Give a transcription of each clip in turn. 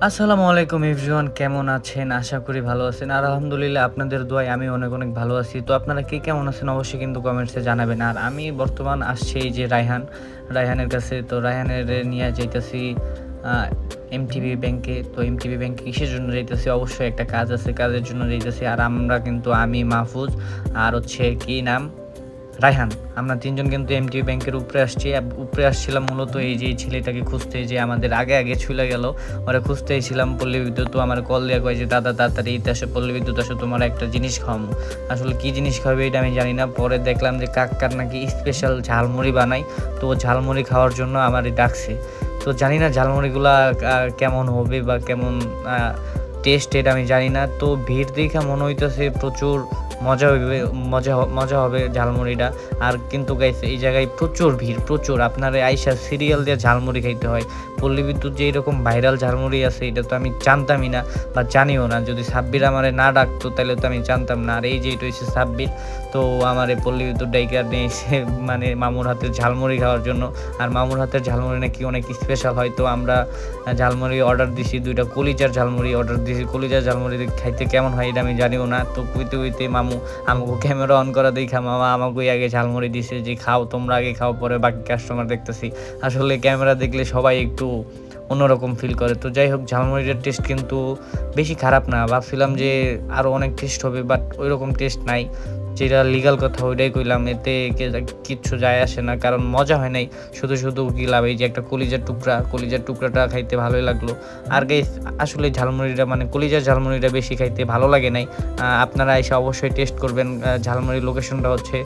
আসসালামু আলাইকুম এভরিওয়ান, কেমন আছেন? আশা করি ভালো আছেন। আর আলহামদুলিল্লাহ আপনাদের দোয়ায় আমি অনেক ভালো আছি। তো আপনারা কে কেমন আছেন অবশ্যই কিন্তু কমেন্টসে জানাবেন। আর আমি বর্তমান আসছি এই যে রায়হানের কাছে। তো রায়হানের নিয়ে যাইতেছি আ এমটিবি ব্যাংকে। তো এমটিবি ব্যাংকে কিসের জন্য যাইতেছি? অবশ্যই একটা কাজ আছে, কাজের জন্য যাইতেছি। আর আমরা কিন্তু আমি, মাহফুজ আর হচ্ছে কি নাম? রায়হান। আমরা ৩ জন কিন্তু এমটিবি ব্যাংকের উপরে আসছি। উপরে আসছিলাম মূলত এই যে এই ছেলেটাকে খুঁজতে, যে আমাদের আগে ছুইলা গেল। ওরে খুঁজতে আইছিলাম পল্লী বিদ্যুৎ। তো আমারে কল দিয়া কয় যে, "দাদা তাড়াতাড়ি এইতে আসো, পল্লী বিদ্যুৎ আসো, তোমার একটা জিনিস খাওয়ামু।" আসলে কি জিনিস খাওয়াবে এটা আমি জানি না। পরে দেখলাম যে কাক্কার নাকি স্পেশাল ঝালমুড়ি বানায়। তো ও ঝালমুড়ি খাওয়ার জন্য আমারে ডাকছে। তো জানি না ঝালমুড়িগুলা কেমন হবে বা কেমন আ টেস্ট এটা আমি জানি না। তো ভিড় দেইখা মনে হইতেছে প্রচুর মজা হবে ঝালমুড়িটা। আর কিন্তু গাইস এই জায়গায় প্রচুর ভিড়, প্রচুর। আপনারে আইসা সিরিয়াল দিয়ে ঝালমুড়ি খাইতে হয়। পল্লী বিদ্যুৎ যে এরকম ভাইরাল ঝালমুড়ি আছে এটা তো আমি জানতামই না বা জানিও না। যদি সাব্বির আমারে না ডাকতো তাহলে তো আমি জানতাম না। আর এই যে এটা হইছে সাব্বির, তো আমারে পল্লী বিদ্যুৎ ডাইকা নিয়ে এসে মানে মামুর হাতের ঝালমুড়ি খাওয়ার জন্য। আর মামুর হাতের ঝালমুড়ি নাকি অনেক স্পেশাল হয়। তো আমরা ঝালমুড়ি অর্ডার দিছি, ২ টা কলিজার ঝালমুড়ি অর্ডার দিছি। কলিজার ঝালমুড়ি খাইতে কেমন হয় এটা আমি জানিও না। তো কইতে মামু আমাকে ক্যামেরা অন করা দেইখা মামা আমাকেই আগে ঝালমুড়ি দিছে যে, "খাও, তোমরা আগে খাও, পরে বাকি কাস্টমার দেখতেছি।" আসলে ক্যামেরা দেখলে সবাই একটু অন্যরকম ফিল করে। তো যাই হোক, ঝালমুড়িটার টেস্ট কিন্তু বেশি খারাপ না। ভাবছিলাম যে আরও অনেক টেস্ট হবে, বাট ওইরকম টেস্ট নাই। যেটা লিগ্যাল কথা ওইটাই কইলাম। এতে কিচ্ছু যায় আসে না। কারণ মজা হয় নাই। শুধু কি লাভ? এই যে একটা কলিজার টুকরাটা খাইতে ভালোই লাগলো। আর গাইস আসলে ঝালমুড়িটা মানে কলিজার ঝালমুড়িটা বেশি খাইতে ভালো লাগে নাই। আপনারা এসে অবশ্যই টেস্ট করবেন। ঝালমুড়ির লোকেশনটা হচ্ছে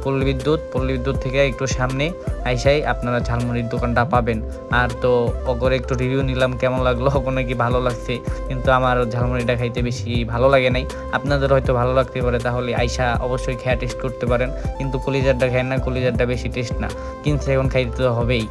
পল্লী বিদ্যুৎ থেকে একটু সামনে আইসাই আপনারা ঝালমুড়ির দোকানটা পাবেন। আর তো ওগরে একটু রিভিউ নিলাম কেমন লাগলো, ওগো নাকি ভালো লাগছে। কিন্তু আমার ঝালমুড়িটা খাইতে বেশি ভালো লাগে নাই। আপনাদের হয়তো ভালো লাগতে পারে, তাহলে আইসা অবশ্যই খেয়া টেস্ট করতে পারেন। কিন্তু কলিজারটা খায়েন না, কলিজারটা বেশি টেস্ট না। কিনছে এখন খাইতে তো হবেই।